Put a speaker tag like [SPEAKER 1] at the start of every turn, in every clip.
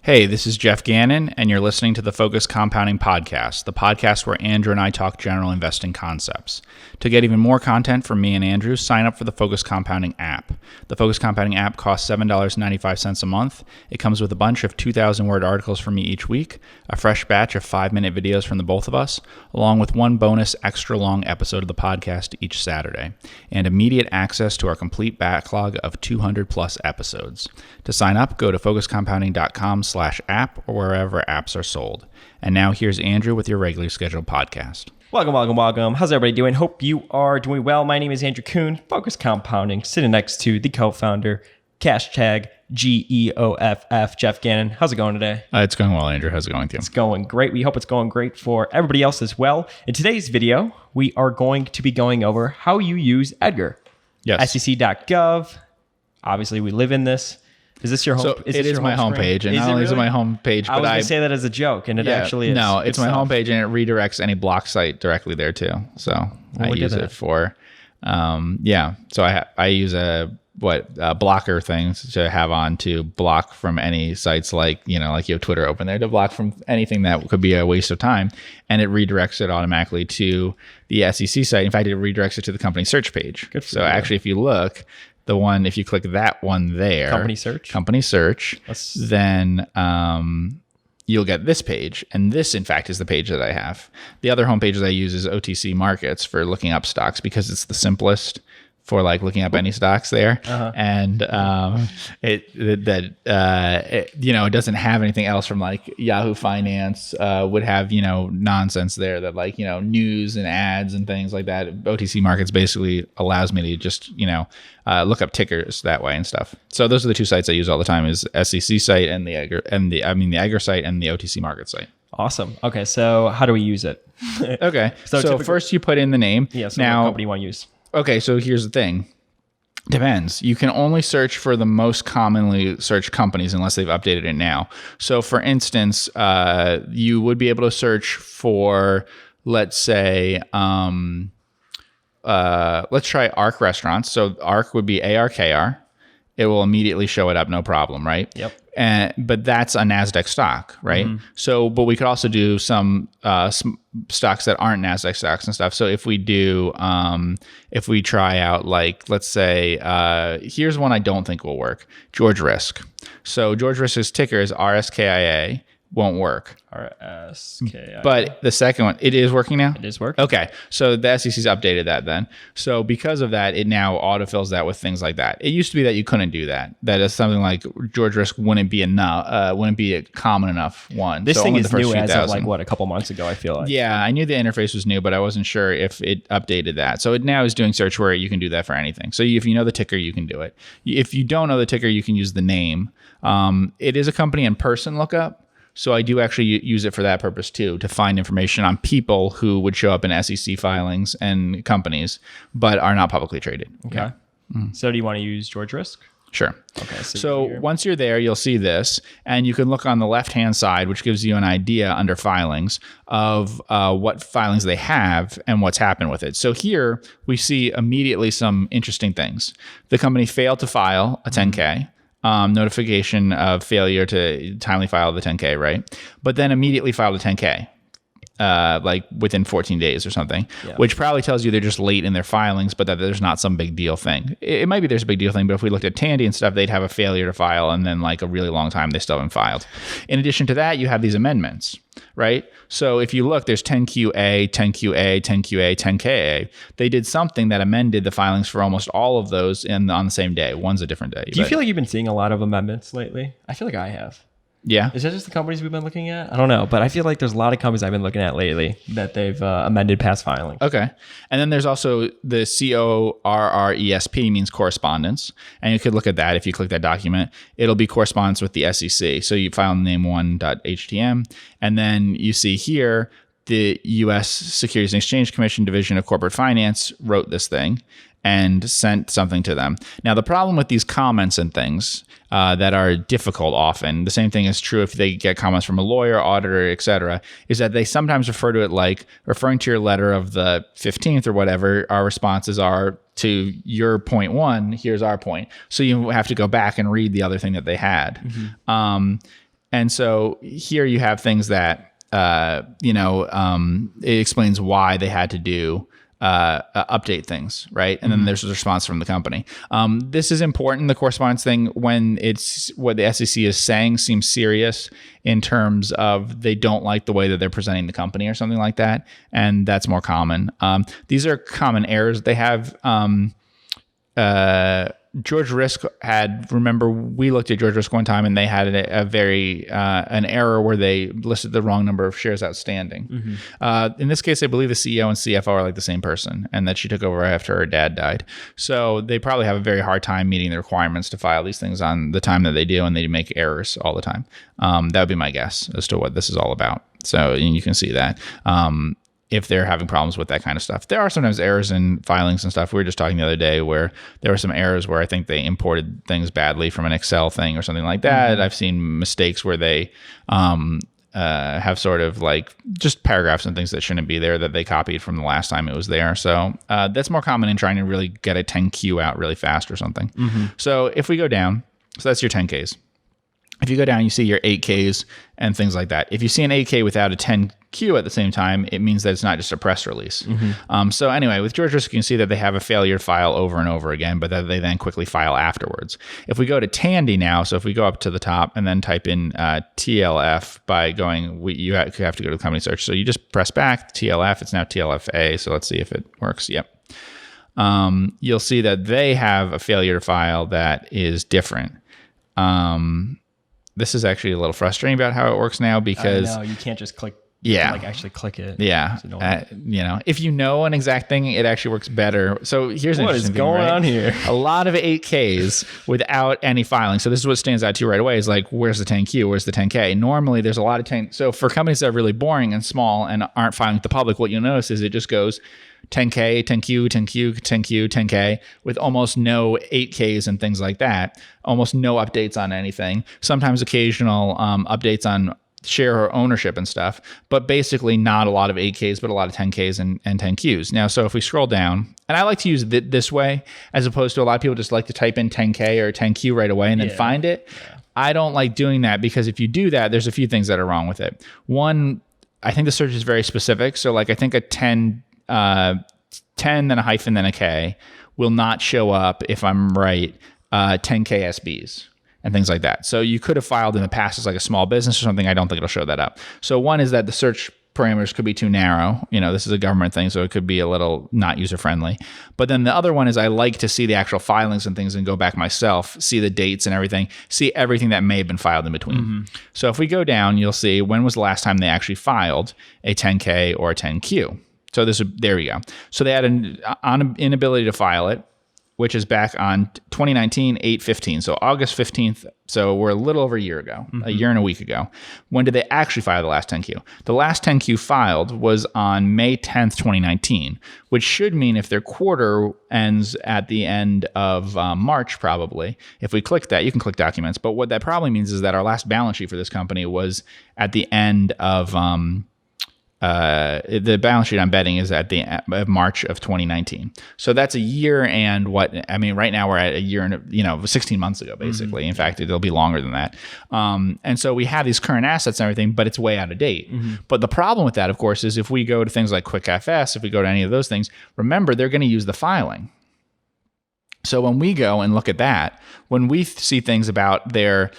[SPEAKER 1] Hey, this is Geoff Gannon, and you're listening to the Focus Compounding Podcast, the podcast where Andrew and I talk general investing concepts. To get even more content from me and Andrew, sign up for the Focus Compounding app. The Focus Compounding app costs $7.95 a month. It comes with a bunch of 2,000-word articles from me each week, a fresh batch of 5-minute videos from the both of us, along with one bonus extra-long episode of the podcast each Saturday, and immediate access to our complete backlog of 200-plus episodes. To sign up, go to focuscompounding.com/app or wherever apps are sold. And now here's Andrew with your regularly scheduled podcast.
[SPEAKER 2] Welcome. How's everybody doing? Hope you are doing well. My name is Andrew Kuhn, Focus Compounding, sitting next to the co-founder, hashtag GEOFF, Geoff Gannon. How's it going today?
[SPEAKER 1] It's going well, Andrew. How's it going with you?
[SPEAKER 2] It's going great. We hope it's going great for everybody else as well. In today's video, we are going to be going over how you use EDGAR.
[SPEAKER 1] Yes.
[SPEAKER 2] SEC.gov. Obviously, we live in this. Is this your home?
[SPEAKER 1] So it is my homepage, and not only is it my homepage,
[SPEAKER 2] but I was going to say that as a joke, and it actually is.
[SPEAKER 1] No, it's my homepage, and it redirects any block site directly there too. So I use it for, So I use a blocker things to have on to block from any sites like you have Twitter open there to block from anything that could be a waste of time, and it redirects it automatically to the SEC site. In fact, it redirects it to the company search page. So actually, if you look. If you click that one there, company search, then you'll get this page. And this, in fact, is the page that I have. The other homepage that I use is OTC Markets for looking up stocks because it's the simplest for looking up any stocks there. And it doesn't have anything else from Yahoo Finance would have, nonsense there that news and ads and things like that. OTC Markets basically allows me to just, look up tickers that way and stuff. So those are the two sites I use all the time is SEC site and the EDGAR site and the OTC Market site.
[SPEAKER 2] Awesome. Okay. So how do we use it?
[SPEAKER 1] Okay. So first you put in the name.
[SPEAKER 2] Yeah. So now, what company you want to use?
[SPEAKER 1] Okay, so here's the thing. Depends. You can only search for the most commonly searched companies unless they've updated it now. So for instance, you would be able to search for, let's say, let's try ARK restaurants. So ARK would be ARKR. It will immediately show it up, no problem, right?
[SPEAKER 2] Yep.
[SPEAKER 1] But that's a NASDAQ stock, right? Mm-hmm. So, but we could also do some stocks that aren't NASDAQ stocks and stuff. So if we do, if we try out let's say, here's one I don't think will work, George Risk. So George Risk's ticker is RSKIA. Won't work.
[SPEAKER 2] RSKIA.
[SPEAKER 1] But the second one, it is working now?
[SPEAKER 2] It is working.
[SPEAKER 1] Okay. So the SEC's updated that then. So because of that, it now autofills that with things like that. It used to be that you couldn't do that. That is something like George Risk wouldn't be enough, wouldn't be a common enough one.
[SPEAKER 2] This thing is new as of a couple months ago, I feel like.
[SPEAKER 1] Yeah, I knew the interface was new, but I wasn't sure if it updated that. So it now is doing search where you can do that for anything. So if you know the ticker, you can do it. If you don't know the ticker, you can use the name. It is a company in person lookup. So I do actually use it for that purpose too, to find information on people who would show up in SEC filings and companies, but are not publicly traded.
[SPEAKER 2] Okay. Yeah. Mm-hmm. So do you want to use George Risk?
[SPEAKER 1] Sure.
[SPEAKER 2] Okay.
[SPEAKER 1] So once you're there, you'll see this, and you can look on the left-hand side, which gives you an idea under filings of what filings they have and what's happened with it. So here we see immediately some interesting things. The company failed to file a 10K. Notification of failure to timely file the 10K, right? But then immediately filed a 10K, within 14 days or something, which probably tells you they're just late in their filings, but that there's not some big deal thing. It might be there's a big deal thing, but if we looked at Tandy and stuff, they'd have a failure to file and then a really long time they still haven't filed. In addition to that, you have these amendments, right? So if you look, there's 10QA, 10QA, 10QA, 10KA. They did something that amended the filings for almost all of those on the same day. One's a different day.
[SPEAKER 2] Do you feel like you've been seeing a lot of amendments lately? I feel like I have.
[SPEAKER 1] Yeah.
[SPEAKER 2] Is that just the companies we've been looking at? I don't know, but I feel like there's a lot of companies I've been looking at lately that they've amended past filings.
[SPEAKER 1] Okay. And then there's also the CORRESP means correspondence. And you could look at that if you click that document. It'll be correspondence with the SEC. So you file name1.htm. And then you see here, the U.S. Securities and Exchange Commission Division of Corporate Finance wrote this thing and sent something to them. Now, the problem with these comments and things that are difficult often, the same thing is true if they get comments from a lawyer, auditor, et cetera, is that they sometimes refer to it like referring to your letter of the 15th or whatever, our responses are to your point one, here's our point. So you have to go back and read the other thing that they had. Mm-hmm. And so here you have things that, it explains why they had to do update things, right? And then there's a response from the company. This is important. The correspondence thing, when it's what the SEC is saying seems serious in terms of they don't like the way that they're presenting the company or something like that. And that's more common. These are common errors. They have George Risk remember we looked at George Risk one time and they had an error where they listed the wrong number of shares outstanding. In this case, I believe the CEO and CFO are like the same person and that she took over after her dad died. So they probably have a very hard time meeting the requirements to file these things on the time that they do, and they make errors all the time. That would be my guess as to what this is all about. So you can see that. If they're having problems with that kind of stuff. There are sometimes errors in filings and stuff. We were just talking the other day where there were some errors where I think they imported things badly from an Excel thing or something like that. I've seen mistakes where they have sort of like just paragraphs and things that shouldn't be there that they copied from the last time it was there. So that's more common in trying to really get a 10Q out really fast or something. So if we go down, so that's your 10Ks. If you go down, you see your 8Ks and things like that. If you see an 8K without a 10Q at the same time, it means that it's not just a press release. So anyway, with George Risk, you can see that they have a failure to file over and over again, but that they then quickly file afterwards. If we go to Tandy now, so if we go up to the top and then type in TLF by going, you have to go to the company search. So you just press back, TLF, it's now TLFA. So let's see if it works. Yep. You'll see that they have a failure to file that is different. This is actually a little frustrating about how it works now because
[SPEAKER 2] no, you can't just click.
[SPEAKER 1] Yeah,
[SPEAKER 2] like actually click it.
[SPEAKER 1] Yeah, if you know an exact thing, it actually works better. So here's
[SPEAKER 2] what is going on here.
[SPEAKER 1] A lot of 8Ks without any filing. So this is what stands out to you right away. Is like, where's the 10Q? Where's the 10K? Normally, there's a lot of 10. So for companies that are really boring and small and aren't filing with the public, what you'll notice is it just goes 10K, 10Q, 10Q, 10Q, 10K with almost no 8Ks and things like that. Almost no updates on anything. Sometimes occasional updates on share or ownership and stuff, but basically not a lot of 8Ks, but a lot of 10Ks and 10Qs. Now, so if we scroll down, and I like to use it this way, as opposed to a lot of people just like to type in 10K or 10Q right away and then find it. I don't like doing that because if you do that, there's a few things that are wrong with it. One, I think the search is very specific. So like I think a 10, then a hyphen, then a K will not show up if I'm right, 10K SBs and things like that. So you could have filed in the past as like a small business or something. I don't think it'll show that up. So one is that the search parameters could be too narrow. This is a government thing, so it could be a little not user-friendly. But then the other one is I like to see the actual filings and things and go back myself, see the dates and everything, see everything that may have been filed in between. So if we go down, you'll see when was the last time they actually filed a 10K or a 10Q. So there we go. So they had an inability to file it, which is back on 2019, 8/15. So August 15th. So we're a little over a year ago, a year and a week ago. When did they actually file the last 10Q? The last 10Q filed was on May 10th, 2019, which should mean if their quarter ends at the end of March, probably. If we click that, you can click documents. But what that probably means is that our last balance sheet for this company was at the end of the balance sheet I'm betting is at the of March of 2019. So that's a year and right now we're at a year and 16 months ago, basically. In fact, it'll be longer than that. And so we have these current assets and everything, but it's way out of date. But the problem with that, of course, is if we go to things like QuickFS, if we go to any of those things, remember, they're going to use the filing. So when we go and look at that, when we see things about their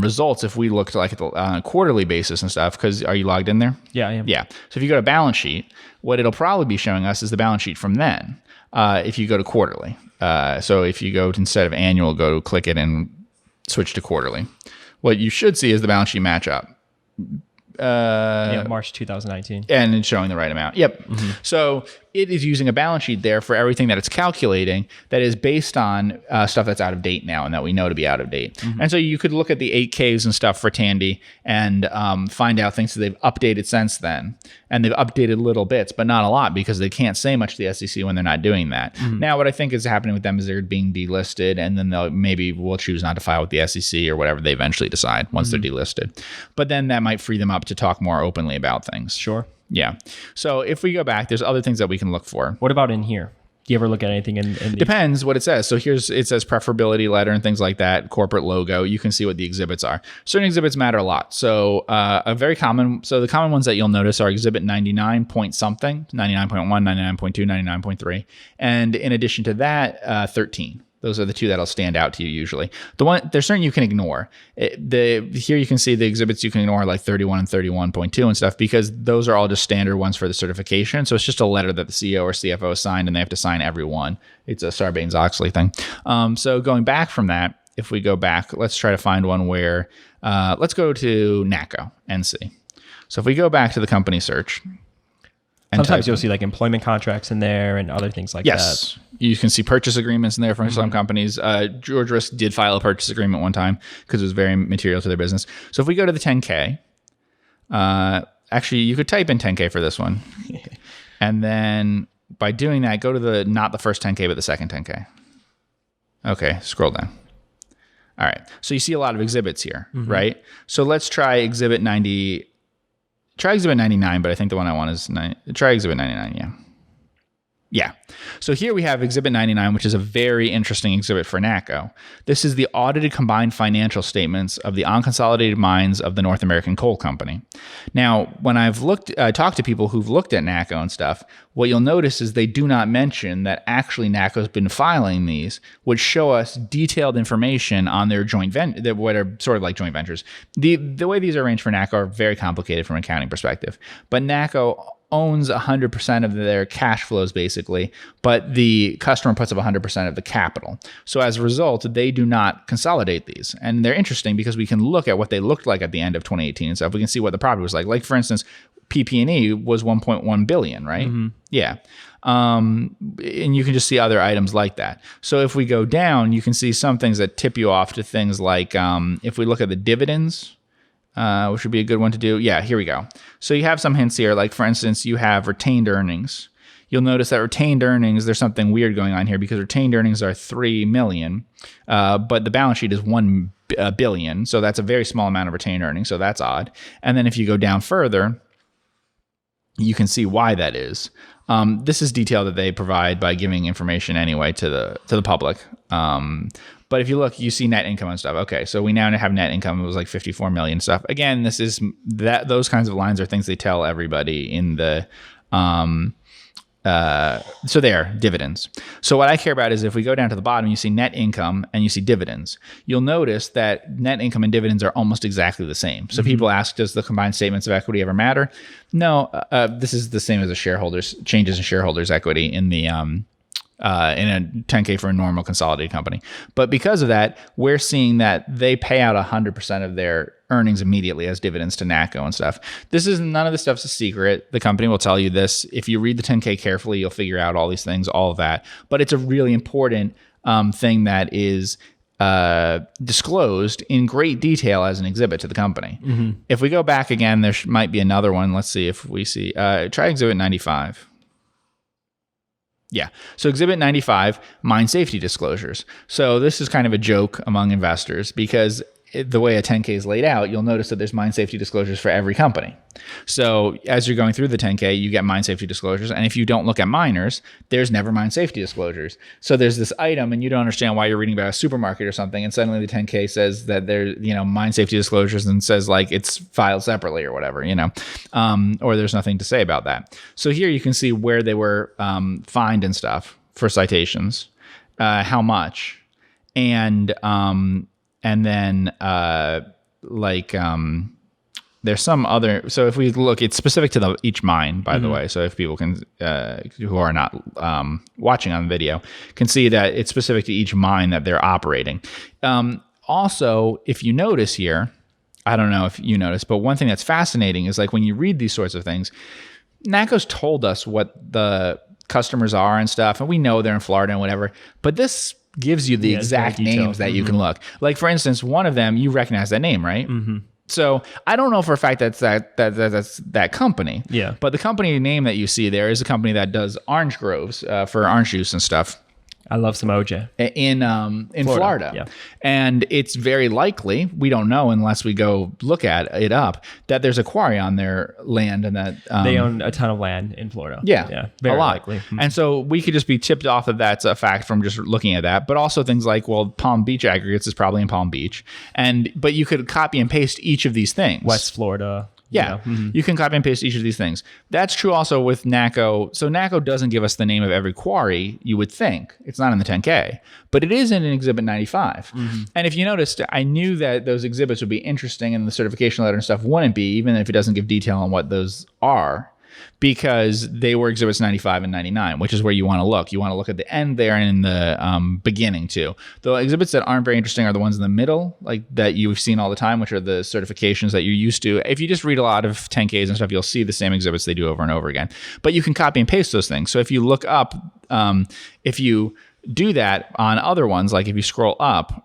[SPEAKER 1] results, if we look at on a quarterly basis and stuff, because are you logged in there?
[SPEAKER 2] Yeah, I am.
[SPEAKER 1] Yeah. So if you go to balance sheet, what it'll probably be showing us is the balance sheet from then. If you go to quarterly, so if you go to, instead of annual, go to click it and switch to quarterly. What you should see is the balance sheet match up.
[SPEAKER 2] March 2019.
[SPEAKER 1] And it's showing the right amount. Yep. So it is using a balance sheet there for everything that it's calculating that is based on stuff that's out of date now and that we know to be out of date. And so you could look at the 8Ks and stuff for Tandy and find out things that they've updated since then. And they've updated little bits, but not a lot because they can't say much to the SEC when they're not doing that. Now, what I think is happening with them is they're being delisted and then we'll choose not to file with the SEC or whatever they eventually decide once they're delisted. But then that might free them up to talk more openly about things.
[SPEAKER 2] Sure.
[SPEAKER 1] Yeah. So if we go back, there's other things that we can look for.
[SPEAKER 2] What about in here? Do you ever look at anything in
[SPEAKER 1] Depends what it says. So it says preferability letter and things like that, corporate logo. You can see what the exhibits are. Certain exhibits matter a lot. So the common ones that you'll notice are exhibit 99 point something, 99.1, 99.2, 99.3. And in addition to that, 13. Those are the two that'll stand out to you usually. There's certain you can ignore. Here you can see the exhibits you can ignore, like 31 and 31.2 and stuff, because those are all just standard ones for the certification. So it's just a letter that the CEO or CFO signed, and they have to sign every one. It's a Sarbanes-Oxley thing. So going back from that, if we go back, let's try to find one where, let's go to NACO, NC. So if we go back to the company search.
[SPEAKER 2] Sometimes you'll see like employment contracts in there and other things like that.
[SPEAKER 1] Yes. You can see purchase agreements in there for some companies. George Risk did file a purchase agreement one time because it was very material to their business. So if we go to the 10K, actually you could type in 10K for this one. And then by doing that, go to not the first 10K, but the second 10K. Okay, scroll down. All right. So you see a lot of exhibits here, right? So let's try exhibit 90. Try exhibit 99, but I think the one I want is try exhibit 99, yeah. Yeah. So here we have exhibit 99, which is a very interesting exhibit for NACO. This is the audited combined financial statements of the unconsolidated mines of the North American Coal Company. Now, when I've talked to people who've looked at NACO and stuff, what you'll notice is they do not mention that actually NACO's been filing these, which show us detailed information on their what are sort of like joint ventures. The way these are arranged for NACO are very complicated from an accounting perspective, but NACO owns 100% of their cash flows basically, but the customer puts up 100% of the capital. So as a result, they do not consolidate these. And they're interesting because we can look at what they looked like at the end of 2018 and stuff. We can see what the profit was like. Like for instance, PP&E was 1.1 billion, right? Yeah. And you can just see other items like that. So if we go down, you can see some things that tip you off to things like if we look at the dividends, which would be a good one to do. Yeah, here we go. So you have some hints here. Like, for instance, you have retained earnings. You'll notice that retained earnings, there's something weird going on here because retained earnings are 3 million, but the balance sheet is 1 billion. So that's a very small amount of retained earnings. So that's odd. And then if you go down further, you can see why that is. This is detail that they provide by giving information anyway to the public. But if you look, you see net income and stuff. Okay, so we now have net income. It was like 54 million stuff. Again, this is those kinds of lines are things they tell everybody in the. So there, dividends. So what I care about is if we go down to the bottom, you see net income and you see dividends. You'll notice that net income and dividends are almost exactly the same. So people ask, does the combined statements of equity ever matter? No, this is the same as the changes in shareholders' equity in the in a 10K for a normal consolidated company. But because of that, we're seeing that they pay out 100% of their earnings immediately as dividends to NACO and stuff. None of this stuff's a secret. The company will tell you this. If you read the 10K carefully, you'll figure out all these things, all of that. But it's a really important thing that is disclosed in great detail as an exhibit to the company. If we go back again, there might be another one. Let's see if we see, try exhibit 95. Yeah. So exhibit 95, mine safety disclosures. So this is kind of a joke among investors because the way a 10K is laid out, you'll notice that there's mine safety disclosures for every company. So as you're going through the 10K, you get mine safety disclosures. And if you don't look at miners, there's never mine safety disclosures. So there's this item and you don't understand why you're reading about a supermarket or something. And suddenly the 10K says that there's, mine safety disclosures and says like it's filed separately or whatever, or there's nothing to say about that. So here you can see where they were fined and stuff for citations, how much, and then there's some other, so if we look, it's specific to each mine, by the way. So if people can, who are not watching on the video, can see that it's specific to each mine that they're operating. Also, if you notice here, I don't know if you notice, but one thing that's fascinating is like when you read these sorts of things, NACO's told us what the customers are and stuff, and we know they're in Florida and whatever, but this gives you the exact names that you can look. Like for instance, one of them, you recognize that name, right? So I don't know for a fact that's that company. Yeah. But the company name that you see there is a company that does orange groves for orange juice and stuff.
[SPEAKER 2] I love some OJ.
[SPEAKER 1] In Florida.
[SPEAKER 2] Yeah.
[SPEAKER 1] And it's very likely, we don't know unless we go look at it up, that there's a quarry on their land and that
[SPEAKER 2] they own a ton of land in Florida.
[SPEAKER 1] Yeah,
[SPEAKER 2] very
[SPEAKER 1] a lot.
[SPEAKER 2] likely.
[SPEAKER 1] And so we could just be tipped off that that's a fact from just looking at that. But also things like, well, Palm Beach Aggregates is probably in Palm Beach. But you could copy and paste each of these things.
[SPEAKER 2] West Florida.
[SPEAKER 1] Yeah, you can copy and paste each of these things. That's true also with NACO. So NACO doesn't give us the name of every quarry, you would think. It's not in the 10K, but it is in an Exhibit 95. And if you noticed, I knew that those exhibits would be interesting and the certification letter and stuff wouldn't be, even if it doesn't give detail on what those are, because they were Exhibits 95 and 99, which is where you want to look. You want to look at the end there and in the beginning too. The exhibits that aren't very interesting are the ones in the middle, like that you've seen all the time, which are the certifications that you're used to. If you just read a lot of 10Ks and stuff, you'll see the same exhibits they do over and over again. But you can copy and paste those things. So if you look up, if you do that on other ones, like if you scroll up,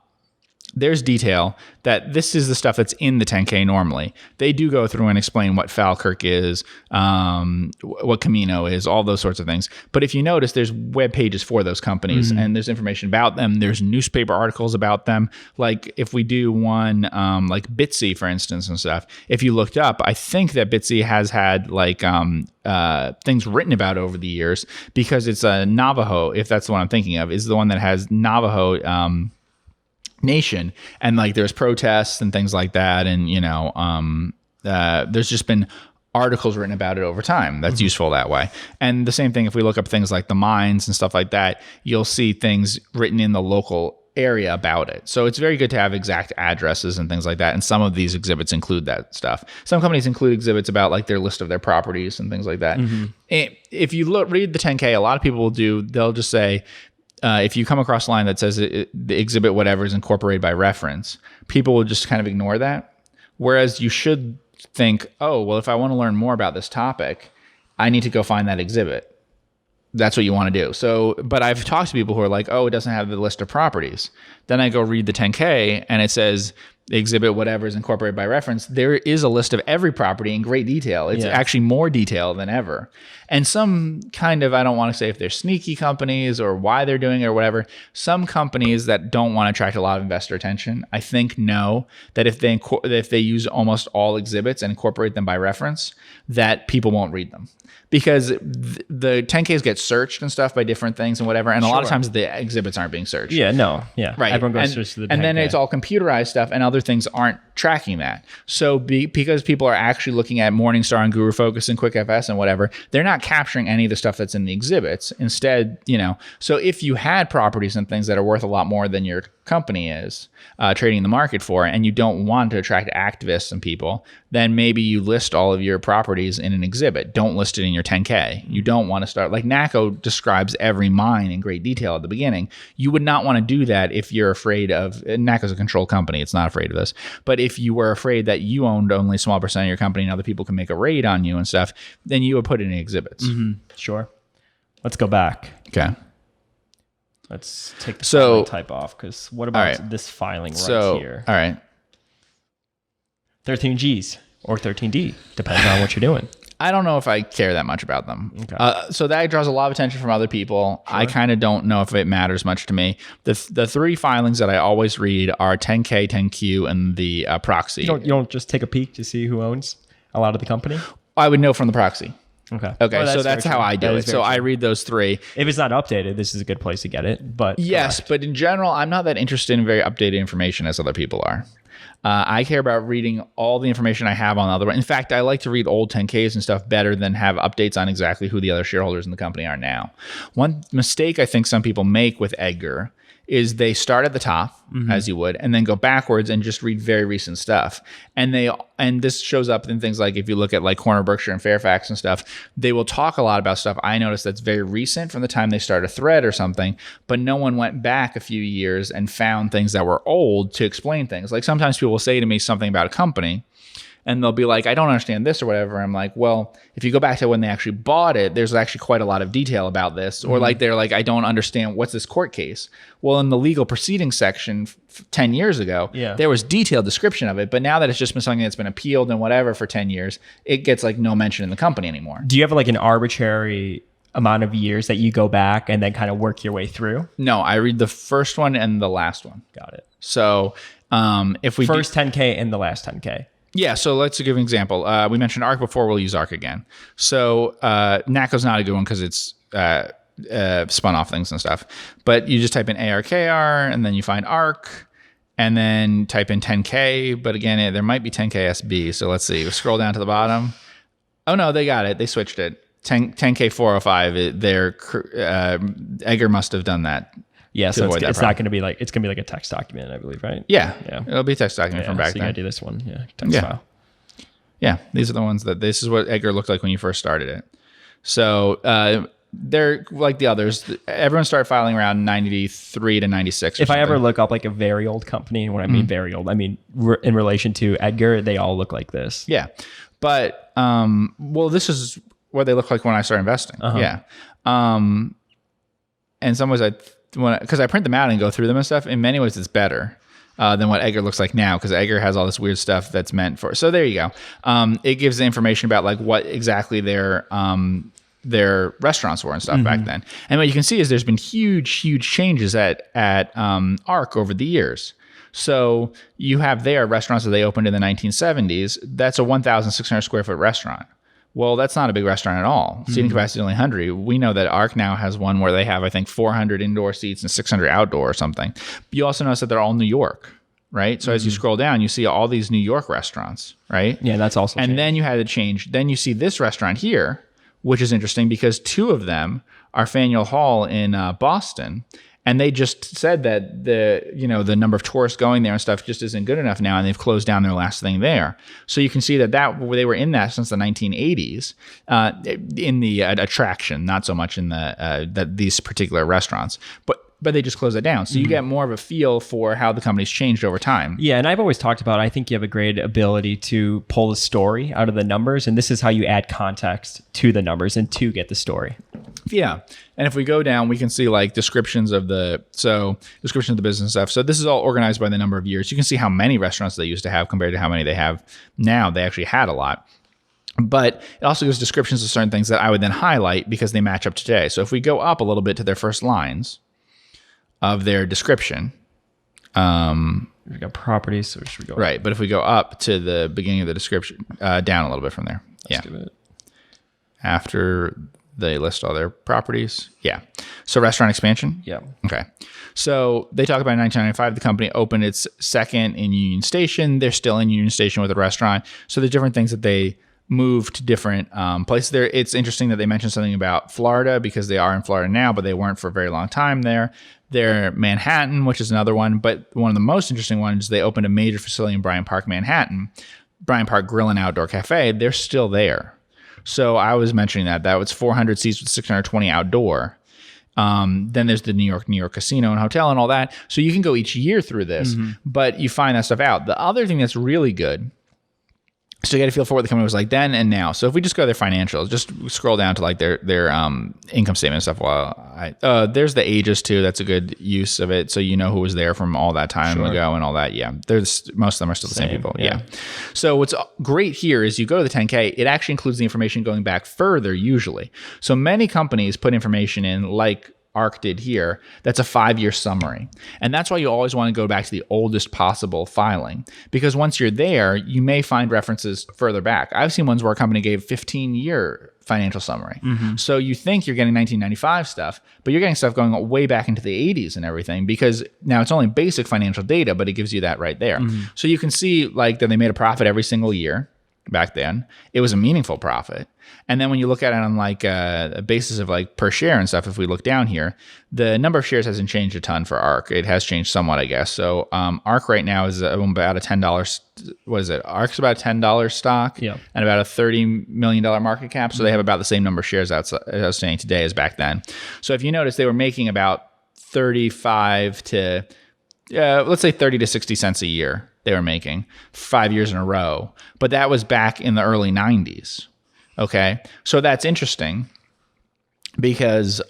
[SPEAKER 1] there's detail that this is the stuff that's in the 10K normally. They do go through and explain what Falkirk is, what Camino is, all those sorts of things. But if you notice, there's web pages for those companies and there's information about them. There's newspaper articles about them. Like if we do one like Bitsy, for instance, and stuff, if you looked up, I think that Bitsy has had like things written about over the years because it's a Navajo, if that's the one I'm thinking of, is the one that has Navajo nation, and like there's protests and things like that, and there's just been articles written about it over time that's useful that way. And the same thing if we look up things like the mines and stuff like that, you'll see things written in the local area about it. So it's very good to have exact addresses and things like that, and some of these exhibits include that stuff. Some companies include exhibits about like their list of their properties and things like that. If you read the 10K, a lot of people they'll just say, if you come across a line that says the exhibit whatever is incorporated by reference, people will just kind of ignore that. Whereas you should think, oh, well, if I want to learn more about this topic, I need to go find that exhibit. That's what you want to do. So, but I've talked to people who are like, oh, it doesn't have the list of properties. Then I go read the 10K and it says exhibit whatever is incorporated by reference. There is a list of every property in great detail. It's actually more detail than ever. And some kind of, I don't want to say if they're sneaky companies or why they're doing it or whatever, some companies that don't want to attract a lot of investor attention, I think know that if they use almost all exhibits and incorporate them by reference, that people won't read them. Because the 10Ks get searched and stuff by different things and whatever, and a lot of times the exhibits aren't being searched.
[SPEAKER 2] Right. Everyone goes search to the 10K.
[SPEAKER 1] And then it's all computerized stuff, and other things aren't tracking that. So because people are actually looking at Morningstar and Guru Focus and QuickFS and whatever, they're not capturing any of the stuff that's in the exhibits. Instead, so if you had properties and things that are worth a lot more than your company is trading in the market for, and you don't want to attract activists and people, then maybe you list all of your properties in an exhibit. Don't list it in your 10K. You don't want to start, like NACO describes every mine in great detail at the beginning. You would not want to do that if you're afraid of, NACO's a controlled company, it's not afraid of this, but if you were afraid that you owned only a small percent of your company and other people can make a raid on you and stuff, then you would put it in exhibits.
[SPEAKER 2] Sure. Let's go back.
[SPEAKER 1] Okay.
[SPEAKER 2] Let's take the filing type off, because what about this filing here?
[SPEAKER 1] All right.
[SPEAKER 2] 13Gs or 13D, depends on what you're doing.
[SPEAKER 1] I don't know if I care that much about them.
[SPEAKER 2] Okay.
[SPEAKER 1] So that draws a lot of attention from other people. Sure. I kind of don't know if it matters much to me. The three filings that I always read are 10K, 10Q, and the proxy.
[SPEAKER 2] You don't just take a peek to see who owns a lot of the company?
[SPEAKER 1] I would know from the proxy.
[SPEAKER 2] Okay.
[SPEAKER 1] So that's how I do it. So I read those three.
[SPEAKER 2] If it's not updated, this is a good place to get it. But
[SPEAKER 1] yes, but in general, I'm not that interested in very updated information as other people are. I care about reading all the information I have on other. In fact, I like to read old 10Ks and stuff better than have updates on exactly who the other shareholders in the company are now. One mistake I think some people make with EDGAR is they start at the top, as you would, and then go backwards and just read very recent stuff. And this shows up in things like if you look at like Corner Berkshire and Fairfax and stuff, they will talk a lot about stuff I noticed that's very recent from the time they start a thread or something, but no one went back a few years and found things that were old to explain things. Like sometimes people will say to me something about a company, and they'll be like, I don't understand this or whatever. I'm like, well, if you go back to when they actually bought it, there's actually quite a lot of detail about this. Or like, they're like, I don't understand, what's this court case? Well, in the legal proceedings section 10 years ago, there was detailed description of it. But now that it's just been something that's been appealed and whatever for 10 years, it gets like no mention in the company anymore.
[SPEAKER 2] Do you have like an arbitrary amount of years that you go back and then kind of work your way through?
[SPEAKER 1] No, I read the first one and the last one.
[SPEAKER 2] Got it.
[SPEAKER 1] So if we
[SPEAKER 2] first 10K and the last 10K.
[SPEAKER 1] Yeah, so let's give an example. We mentioned ARC before. We'll use ARC again. So NACO's not a good one because it's spun off things and stuff. But you just type in ARKR, and then you find ARC, and then type in 10K. But again, there might be 10KSB. So let's see. We scroll down to the bottom. Oh, no, they got it. They switched it. 10K405. EDGAR must have done that.
[SPEAKER 2] Yeah, so it's not going to be like, it's going to be like a text document, I believe, right?
[SPEAKER 1] Yeah. It'll be a text document from back
[SPEAKER 2] so
[SPEAKER 1] then.
[SPEAKER 2] You got to do this one. Yeah, text file.
[SPEAKER 1] Yeah, these are the ones this is what EDGAR looked like when you first started it. So they're like the others. Everyone started filing around 93 to 96.
[SPEAKER 2] If I ever look up like a very old company, and when I mean very old, I mean in relation to EDGAR, they all look like this.
[SPEAKER 1] Yeah. But, well, this is what they look like when I started investing. Yeah. In some ways, because I print them out and go through them and stuff, in many ways it's better than what EDGAR looks like now, because EDGAR has all this weird stuff that's meant for. So there you go. It gives the information about like what exactly their restaurants were and stuff back then. And what you can see is there's been huge changes at ARC over the years. So you have their restaurants that they opened in the 1970s. That's a 1,600 square foot restaurant. Well, that's not a big restaurant at all. Seating capacity is only 100. We know that ARC now has one where they have, I think, 400 indoor seats and 600 outdoor or something. You also notice that they're all New York, right? So as you scroll down, you see all these New York restaurants, right?
[SPEAKER 2] Yeah, that's also
[SPEAKER 1] And
[SPEAKER 2] changed.
[SPEAKER 1] then you had to change. Then you see this restaurant here, which is interesting because two of them are Faneuil Hall in Boston. And they just said that the number of tourists going there and stuff just isn't good enough now, and they've closed down their last thing there. So you can see that they were in that since the 1980s in the attraction, not so much in these particular restaurants, but they just closed it down. So you get more of a feel for how the company's changed over time.
[SPEAKER 2] Yeah, and I've always talked about, I think you have a great ability to pull the story out of the numbers, and this is how you add context to the numbers and to get the story.
[SPEAKER 1] Yeah. And if we go down, we can see like descriptions of the business stuff. So this is all organized by the number of years. You can see how many restaurants they used to have compared to how many they have now. They actually had a lot. But it also gives descriptions of certain things that I would then highlight because they match up today. So if we go up a little bit to their first lines of their description.
[SPEAKER 2] We've got properties, so should we go
[SPEAKER 1] right? But if we go up to the beginning of the description, down a little bit from there.
[SPEAKER 2] Let's give it.
[SPEAKER 1] After they list all their properties. Yeah. So restaurant expansion.
[SPEAKER 2] Yeah.
[SPEAKER 1] Okay. So they talk about in 1995, the company opened its second in Union Station. They're still in Union Station with a restaurant. So there's different things that they moved to different places there. It's interesting that they mentioned something about Florida because they are in Florida now, but they weren't for a very long time there. They're Manhattan, which is another one. But one of the most interesting ones is they opened a major facility in Bryant Park, Manhattan, Bryant Park Grill and Outdoor Cafe. They're still there. So I was mentioning that was 400 seats with 620 outdoor. Then there's the New York Casino and Hotel and all that. So you can go each year through this, but you find that stuff out. The other thing that's really good, so you got to feel for what the company was like then and now. So if we just go to their financials, just scroll down to like their income statement and stuff. Well, there's the ages too. That's a good use of it. So you know who was there from all that time ago and all that. Yeah, most of them are still the same people. Yeah. So what's great here is you go to the 10K. It actually includes the information going back further usually. So many companies put information in like ARC did here, that's a 5-year summary. And that's why you always want to go back to the oldest possible filing, because once you're there, you may find references further back. I've seen ones where a company gave 15-year financial summary. So you think you're getting 1995 stuff, but you're getting stuff going way back into the 80s and everything, because now it's only basic financial data, but it gives you that right there. So you can see like that they made a profit every single year. Back then, it was a meaningful profit. And then when you look at it on like a basis of like per share and stuff, if we look down here, the number of shares hasn't changed a ton for ARC. It has changed somewhat, I guess. So ARC right now is about a $10. What is it? ARC's about a $10 stock and about a $30 million market cap. So they have about the same number of shares outstanding today as back then. So if you notice, they were making about 35 to let's say 30 to 60 cents a year. They were making 5 years in a row, but that was back in the early 90s. Okay. So that's interesting because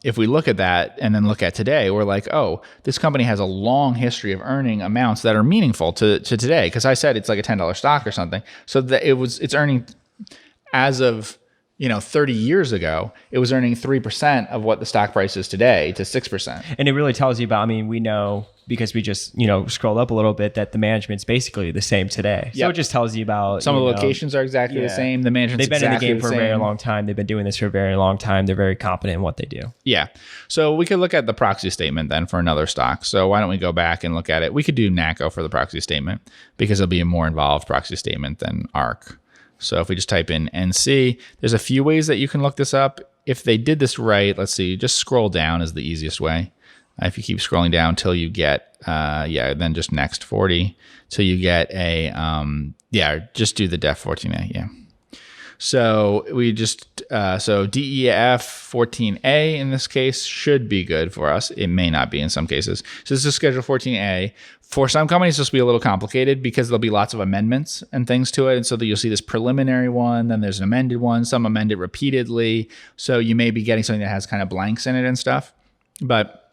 [SPEAKER 1] if we look at that and then look at today, we're like, oh, this company has a long history of earning amounts that are meaningful to today. Cause I said it's like a $10 stock or something. So that it's earning as of 30 years ago, it was earning 3% of what the stock price is today to 6%.
[SPEAKER 2] And it really tells you about, we know because we just, scrolled up a little bit that the management's basically the same today. So it just tells you about
[SPEAKER 1] some of the locations are exactly the same. The management's
[SPEAKER 2] they've been
[SPEAKER 1] exactly
[SPEAKER 2] in the game for a very long time. They've been doing this for a very long time. They're very competent in what they do.
[SPEAKER 1] Yeah. So we could look at the proxy statement then for another stock. So why don't we go back and look at it? We could do NACO for the proxy statement because it'll be a more involved proxy statement than ARC. So if we just type in NC, there's a few ways that you can look this up. If they did this right, let's see, just scroll down is the easiest way. If you keep scrolling down till you get, then just next 40 till you get a, just do the def 14A, yeah. So we just, so DEF 14A in this case should be good for us. It may not be in some cases. So this is Schedule 14A. For some companies, this will be a little complicated because there'll be lots of amendments and things to it. And so that you'll see this preliminary one, then there's an amended one, some amend it repeatedly. So you may be getting something that has kind of blanks in it and stuff. But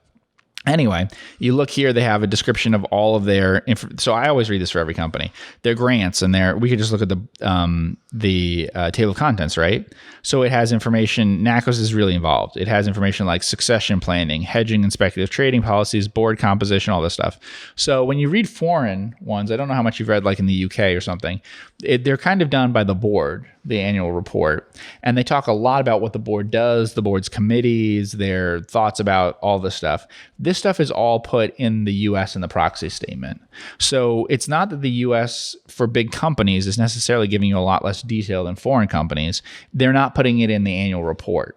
[SPEAKER 1] anyway, you look here, they have a description of all of their so I always read this for every company. Their grants and we could just look at the table of contents, right? So it has information. NACOS is really involved. It has information like succession planning, hedging and speculative trading policies, board composition, all this stuff. So when you read foreign ones, I don't know how much you've read like in the UK or something, they're kind of done by the board, the annual report. And they talk a lot about what the board does, the board's committees, their thoughts about all this stuff. This stuff is all put in the US in the proxy statement. So it's not that the US for big companies is necessarily giving you a lot less detail than foreign companies. They're not putting it in the annual report.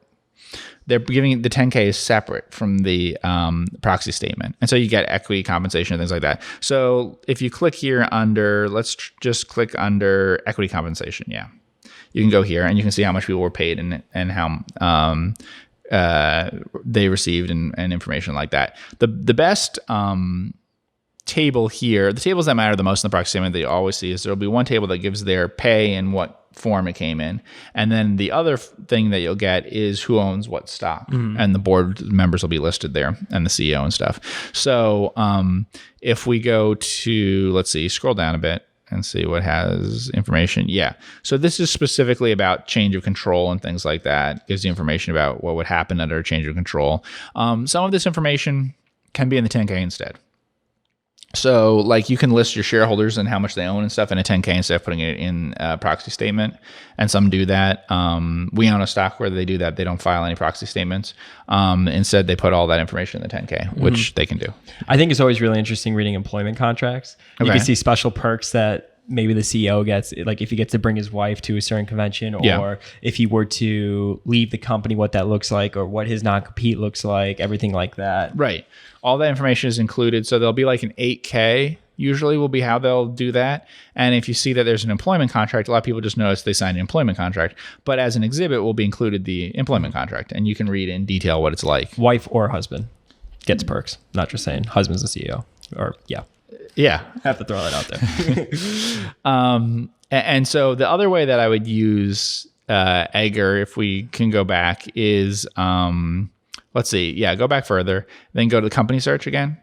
[SPEAKER 1] They're giving the 10K is separate from the proxy statement. And so you get equity compensation and things like that. So if you click here under, let's just click under equity compensation. Yeah. You can go here and you can see how much people were paid and how they received and information like that. The best table here, the tables that matter the most in the proxy statement that you always see is there'll be one table that gives their pay and what form it came in. And then the other thing that you'll get is who owns what stock. And the board members will be listed there and the CEO and stuff. So if we go to, let's see, scroll down a bit and see what has information. Yeah. So this is specifically about change of control and things like that. Gives you information about what would happen under a change of control. Some of this information can be in the 10K instead. So like you can list your shareholders and how much they own and stuff in a 10K instead of putting it in a proxy statement. And some do that. We own a stock where they do that. They don't file any proxy statements. Instead, they put all that information in the 10K, which they can do.
[SPEAKER 2] I think it's always really interesting reading employment contracts. You can see special perks that maybe the CEO gets, like if he gets to bring his wife to a certain convention, or if he were to leave the company, what that looks like, or what his non-compete looks like, everything like that.
[SPEAKER 1] Right. All that information is included. So there'll be like an 8K usually will be how they'll do that. And if you see that there's an employment contract, a lot of people just notice they signed an employment contract. But as an exhibit will be included the employment contract, and you can read in detail what it's like.
[SPEAKER 2] Wife or husband gets perks. Not just saying husband's the CEO. Or
[SPEAKER 1] Yeah.
[SPEAKER 2] Have to throw that out there.
[SPEAKER 1] And so the other way that I would use EDGAR, if we can go back, is let's see. Yeah, go back further. Then go to the company search again.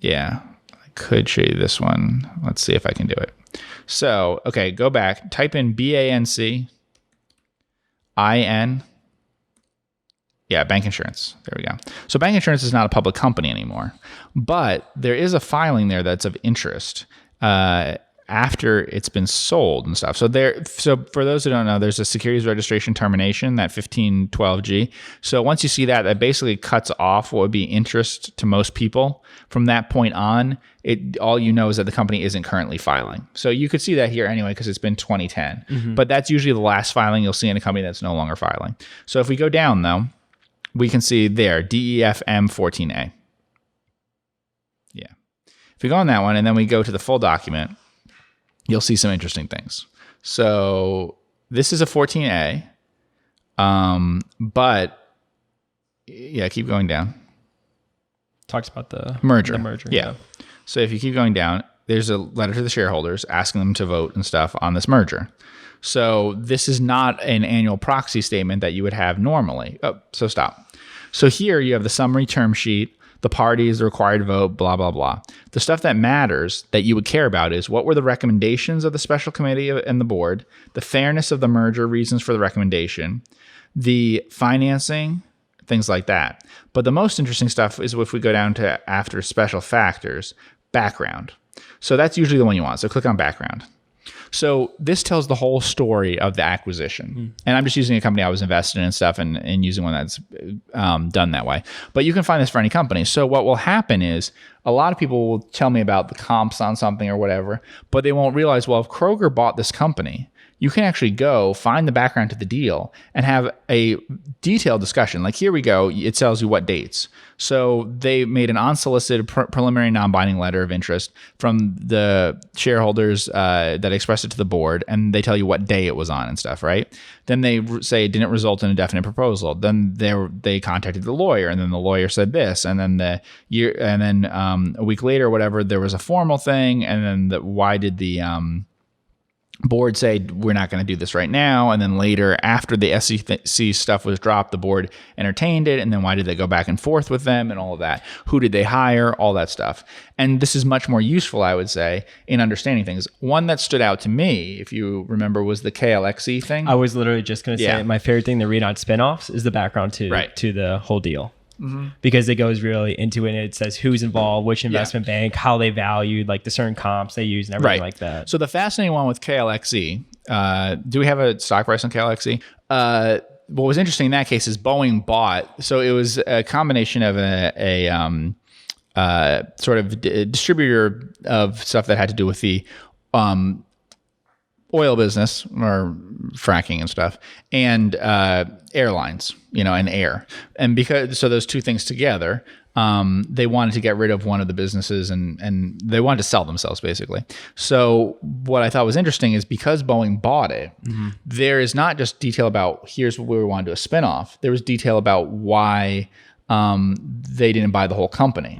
[SPEAKER 1] Yeah, I could show you this one. Let's see if I can do it. So, okay, go back. Type in BANC IN. Yeah, bank insurance. There we go. So bank insurance is not a public company anymore, but there is a filing there that's of interest after it's been sold and stuff. So for those who don't know, there's a securities registration termination, that 1512G. So once you see that, that basically cuts off what would be interest to most people. From that point on, all you know is that the company isn't currently filing. So you could see that here anyway because it's been 2010. But that's usually the last filing you'll see in a company that's no longer filing. So if we go down though, we can see there, DEFM 14A. Yeah. If we go on that one and then we go to the full document, you'll see some interesting things. So this is a 14A, but yeah, keep going down.
[SPEAKER 2] Talks about the
[SPEAKER 1] merger.
[SPEAKER 2] The merger.
[SPEAKER 1] Yeah. So if you keep going down, there's a letter to the shareholders asking them to vote and stuff on this merger. So this is not an annual proxy statement that you would have normally. Oh, so stop. So here you have the summary term sheet, the parties, the required vote, blah, blah, blah. The stuff that matters that you would care about is what were the recommendations of the special committee and the board, the fairness of the merger, reasons for the recommendation, the financing, things like that. But the most interesting stuff is if we go down to after special factors, background. So that's usually the one you want. So click on background. So this tells the whole story of the acquisition. And I'm just using a company I was invested in and stuff and using one that's done that way. But you can find this for any company. So what will happen is a lot of people will tell me about the comps on something or whatever, but they won't realize, well, if Kroger bought this company, you can actually go find the background to the deal and have a detailed discussion. Like here we go, it tells you what dates. So they made an unsolicited preliminary non-binding letter of interest from the shareholders that expressed it to the board, and they tell you what day it was on and stuff, right? Then they say it didn't result in a definite proposal. Then they contacted the lawyer, and then the lawyer said this, and then a week later or whatever, there was a formal thing, and then why did the board say we're not going to do this right now, and then later after the SEC stuff was dropped, the board entertained it, and then why did they go back and forth with them and all of that? Who did they hire? All that stuff. And this is much more useful, I would say, in understanding things. One that stood out to me, if you remember, was the KLXE thing.
[SPEAKER 2] I was literally just going to say my favorite thing to read on spinoffs is the background to the whole deal. Because it goes really into it and it says who's involved, which investment bank, how they valued, like the certain comps they use and everything like that.
[SPEAKER 1] So the fascinating one with KLXE, do we have a stock price on KLXE? What was interesting in that case is Boeing bought, so it was a combination of a sort of distributor of stuff that had to do with the oil business or fracking and stuff, and airlines, and air. And so those two things together, they wanted to get rid of one of the businesses and they wanted to sell themselves basically. So what I thought was interesting is because Boeing bought it, there is not just detail about here's what we want to do a spinoff. There was detail about why they didn't buy the whole company.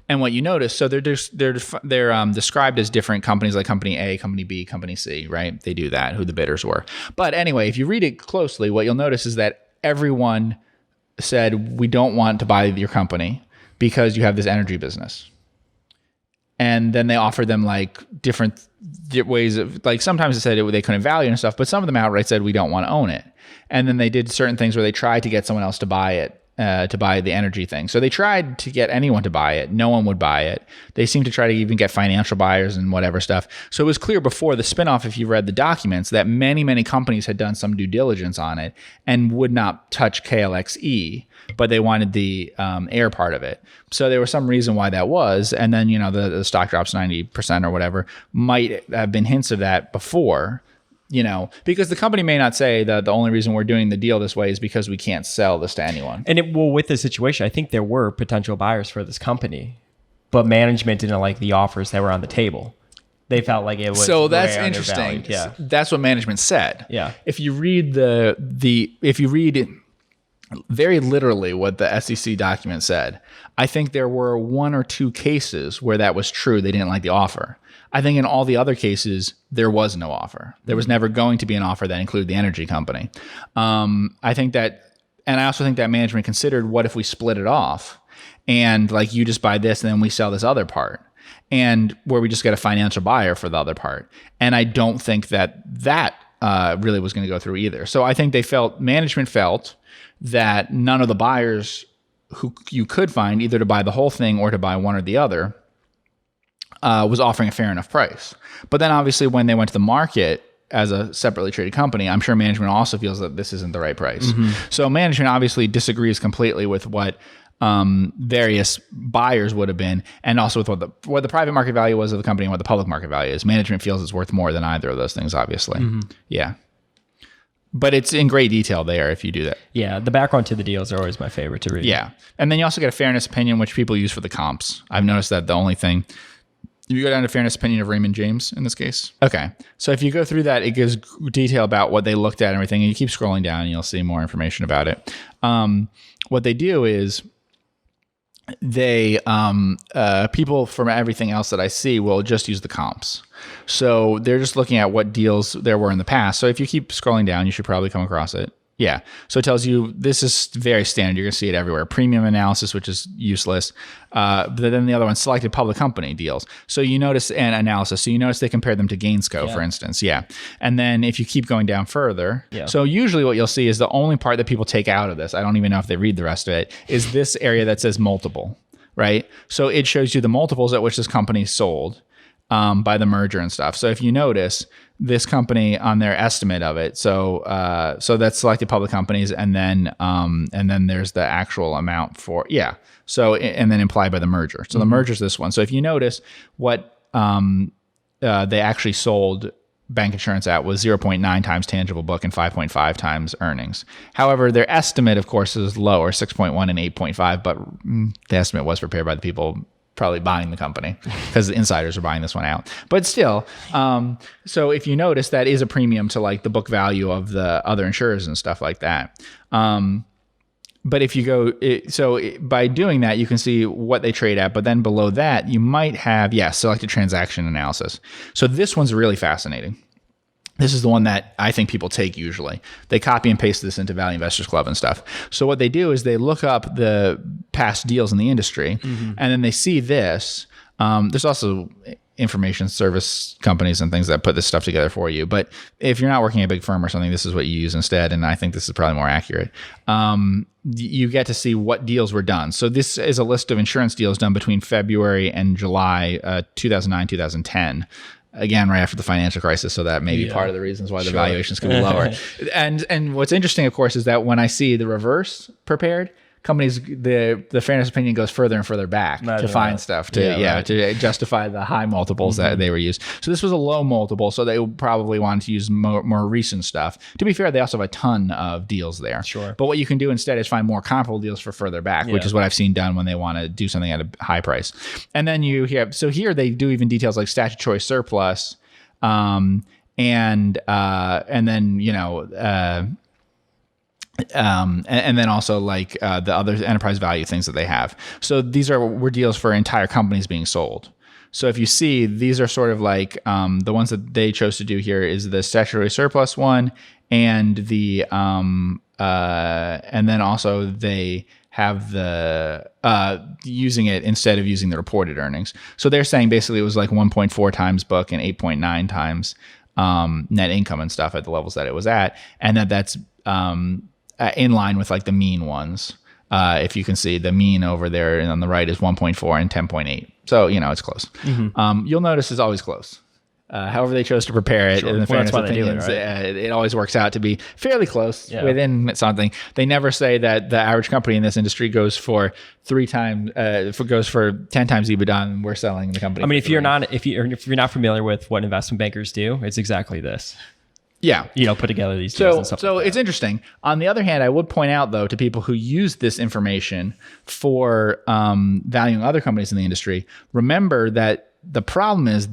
[SPEAKER 1] And what you notice, so they're described as different companies, like company A, company B, company C, right? They do that, who the bidders were. But anyway, if you read it closely, what you'll notice is that everyone said, we don't want to buy your company because you have this energy business. And then they offered them like different ways of, like sometimes they said they couldn't value and stuff, but some of them outright said, we don't want to own it. And then they did certain things where they tried to get someone else to buy it. To buy the energy thing. So they tried to get anyone to buy it. No one would buy it. They seemed to try to even get financial buyers and whatever stuff. So it was clear before the spinoff, if you read the documents, that many, many companies had done some due diligence on it and would not touch KLXE, but they wanted the air part of it. So there was some reason why that was. And then, the stock drops 90% or whatever, might have been hints of that before. Because the company may not say that the only reason we're doing the deal this way is because we can't sell this to anyone.
[SPEAKER 2] And with the situation, I think there were potential buyers for this company, but management didn't like the offers that were on the table. They felt like it was
[SPEAKER 1] so that's interesting.
[SPEAKER 2] Yeah,
[SPEAKER 1] that's what management said.
[SPEAKER 2] Yeah,
[SPEAKER 1] if you read if you read very literally what the SEC document said, I think there were one or two cases where that was true. They didn't like the offer. I think in all the other cases, there was no offer. There was never going to be an offer that included the energy company. I think that, and I also think that management considered, what if we split it off and like you just buy this and then we sell this other part, and where we just get a financial buyer for the other part. And I don't think that really was going to go through either. So I think management felt that none of the buyers who you could find either to buy the whole thing or to buy one or the other was offering a fair enough price. But then obviously when they went to the market as a separately traded company, I'm sure management also feels that this isn't the right price. So management obviously disagrees completely with what various buyers would have been, and also with what the private market value was of the company and what the public market value is. Management feels it's worth more than either of those things, obviously. Yeah. But it's in great detail there if you do that.
[SPEAKER 2] Yeah, the background to the deals are always my favorite to read.
[SPEAKER 1] Yeah. And then you also get a fairness opinion, which people use for the comps. I've noticed that the only thing... You go down to fairness opinion of Raymond James in this case. Okay. So if you go through that, it gives detail about what they looked at and everything, and you keep scrolling down and you'll see more information about it. What they do is they, people from everything else that I see will just use the comps. So they're just looking at what deals there were in the past. So if you keep scrolling down, you should probably come across it. Yeah. So it tells you, this is very standard. You're going to see it everywhere. Premium analysis, which is useless. But then the other one, selected public company deals. So you notice an analysis. So you notice they compare them to Gainsco, for instance. Yeah. And then if you keep going down further, so usually what you'll see is the only part that people take out of this, I don't even know if they read the rest of it, is this area that says multiple, right? So it shows you the multiples at which this company sold by the merger and stuff. So if you notice, this company on their estimate of it, so that's selected public companies, and then there's the actual amount for so and then implied by the merger. So the merger is this one. So if you notice what they actually sold bank insurance at was 0.9 times tangible book and 5.5 times earnings. However, their estimate, of course, is lower, 6.1 and 8.5, but the estimate was prepared by the people probably buying the company because the insiders are buying this one out. But still, so if you notice, that is a premium to like the book value of the other insurers and stuff like that. But if you go, by doing that, you can see what they trade at. But then below that, you might have, selected transaction analysis. So this one's really fascinating. This is the one that I think people take usually. They copy and paste this into Value Investors Club and stuff. So what they do is they look up the past deals in the industry, and then they see this. There's also information service companies and things that put this stuff together for you. But if you're not working at a big firm or something, this is what you use instead. And I think this is probably more accurate. You get to see what deals were done. So this is a list of insurance deals done between February and July 2009, 2010. Again, right after the financial crisis, so that may be part of the reasons why the valuations could be lower. And what's interesting, of course, is that when I see the reverse prepared, companies, the fairness opinion goes further and further back to find stuff to justify the high multiples that they were used. So this was a low multiple, so they probably wanted to use more recent stuff. To be fair, they also have a ton of deals there. Sure. But what you can do instead is find more comparable deals for further back, which is what I've seen done when they want to do something at a high price. And then you hear, so here they do even details like statutory surplus, and then and then also like the other enterprise value things that they have. So these were deals for entire companies being sold. So if you see, these are sort of like the ones that they chose to do here is the statutory surplus one, and the and then also they have the using it instead of using the reported earnings. So they're saying basically it was like 1.4 times book and 8.9 times net income and stuff at the levels that it was at, and that's in line with like the mean ones. If you can see, the mean over there and on the right is 1.4 and 10.8. So, it's close. You'll notice it's always close. However they chose to prepare it, in the fairness opinions, it always works out to be fairly close within something. They never say that the average company in this industry goes for 10 times EBITDA, and we're selling the company.
[SPEAKER 2] I mean, if you're not familiar with what investment bankers do, it's exactly this.
[SPEAKER 1] Yeah.
[SPEAKER 2] Put together these deals and stuff.
[SPEAKER 1] So
[SPEAKER 2] like
[SPEAKER 1] it's interesting. On the other hand, I would point out, though, to people who use this information for valuing other companies in the industry, remember that the problem is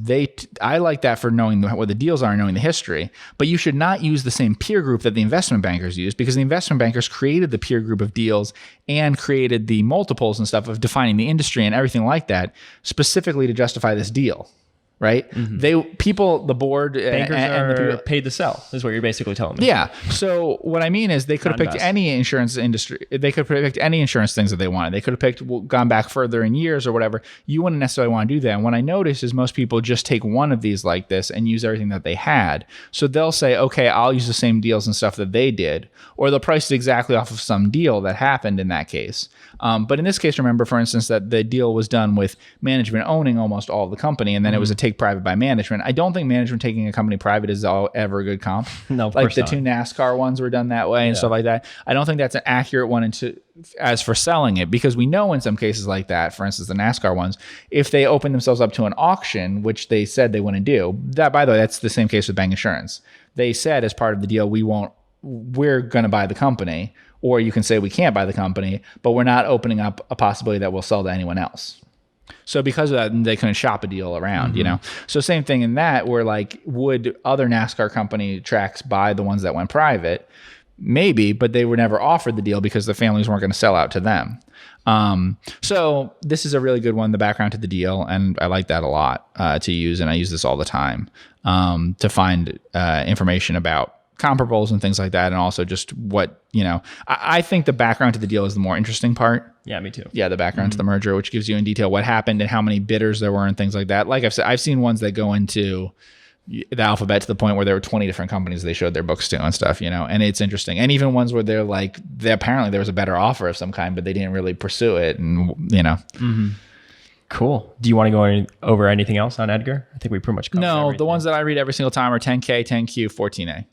[SPEAKER 1] I like that for knowing what the deals are and knowing the history, but you should not use the same peer group that the investment bankers use, because the investment bankers created the peer group of deals and created the multiples and stuff of defining the industry and everything like that specifically to justify this deal. Right? The board,
[SPEAKER 2] bankers are the people paid to sell, is what you're basically telling me.
[SPEAKER 1] Yeah. So what I mean is they could have picked any insurance industry. They could have picked any insurance things that they wanted. They could have gone back further in years or whatever. You wouldn't necessarily want to do that. And what I notice is most people just take one of these like this and use everything that they had. So they'll say, okay, I'll use the same deals and stuff that they did, or they'll price it exactly off of some deal that happened in that case. But in this case, remember, for instance, that the deal was done with management owning almost all of the company, and then it was a take private by management. I don't think management taking a company private is ever a good comp.
[SPEAKER 2] No, of
[SPEAKER 1] like
[SPEAKER 2] course
[SPEAKER 1] the
[SPEAKER 2] not.
[SPEAKER 1] two NASCAR ones were done that way and stuff like that. I don't think that's an accurate one as for selling it, because we know in some cases like that, for instance, the NASCAR ones, if they open themselves up to an auction, which they said they wouldn't do, that, by the way, that's the same case with bank insurance. They said as part of the deal, we're going to buy the company, or you can say we can't buy the company, but we're not opening up a possibility that we'll sell to anyone else. So because of that, they couldn't shop a deal around, So same thing in that, where like, would other NASCAR company tracks buy the ones that went private? Maybe, but they were never offered the deal because the families weren't going to sell out to them. So this is a really good one, the background to the deal, and I like that a lot to use, and I use this all the time to find information about comparables and things like that. And also just what, I think the background to the deal is the more interesting part.
[SPEAKER 2] Yeah, me too.
[SPEAKER 1] Yeah, the background to the merger, which gives you in detail what happened and how many bidders there were and things like that. Like I've said, I've seen ones that go into the alphabet to the point where there were 20 different companies they showed their books to and stuff, and it's interesting. And even ones where they're like, apparently there was a better offer of some kind, but they didn't really pursue it. And,
[SPEAKER 2] Cool. Do you want to go over anything else on EDGAR? I think we pretty much covered everything.
[SPEAKER 1] The ones that I read every single time are 10K, 10Q, 14A.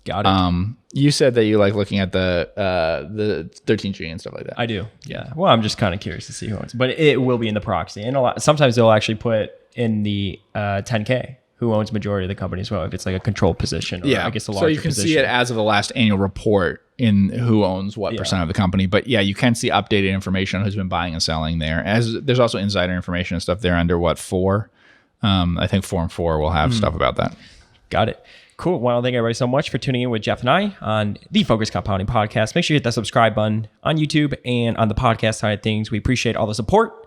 [SPEAKER 2] Got it.
[SPEAKER 1] You said that you like looking at the 13G and stuff like that.
[SPEAKER 2] I do. Yeah. Well, I'm just kind of curious to see who owns, but it will be in the proxy, and sometimes they'll actually put in the 10K who owns majority of the company as well, if it's like a controlled position. Or I guess a larger
[SPEAKER 1] so you can
[SPEAKER 2] position.
[SPEAKER 1] see it as of the last annual report in who owns what percent of the company. But yeah, you can see updated information on who's been buying and selling there. As there's also insider information and stuff there under 4. I think Form 4 will have stuff about that.
[SPEAKER 2] Got it. Cool. Well, thank everybody so much for tuning in with Geoff and I on the Focus Compounding Podcast. Make sure you hit that subscribe button on YouTube and on the podcast side of things. We appreciate all the support,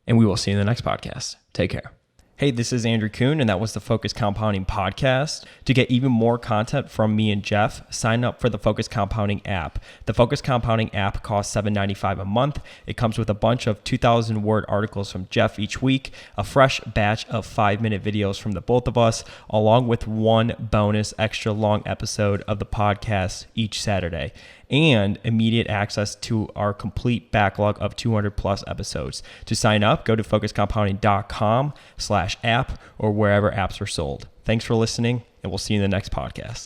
[SPEAKER 2] and we will see you in the next podcast. Take care. Hey, this is Andrew Kuhn, and that was the Focus Compounding Podcast. To get even more content from me and Geoff, sign up for the Focus Compounding app. The Focus Compounding app costs $7.95 a month. It comes with a bunch of 2,000-word articles from Geoff each week, a fresh batch of 5-minute videos from the both of us, along with one bonus extra long episode of the podcast each Saturday, and immediate access to our complete backlog of 200 plus episodes. To sign up, go to focuscompounding.com/app or wherever apps are sold. Thanks for listening, and we'll see you in the next podcast.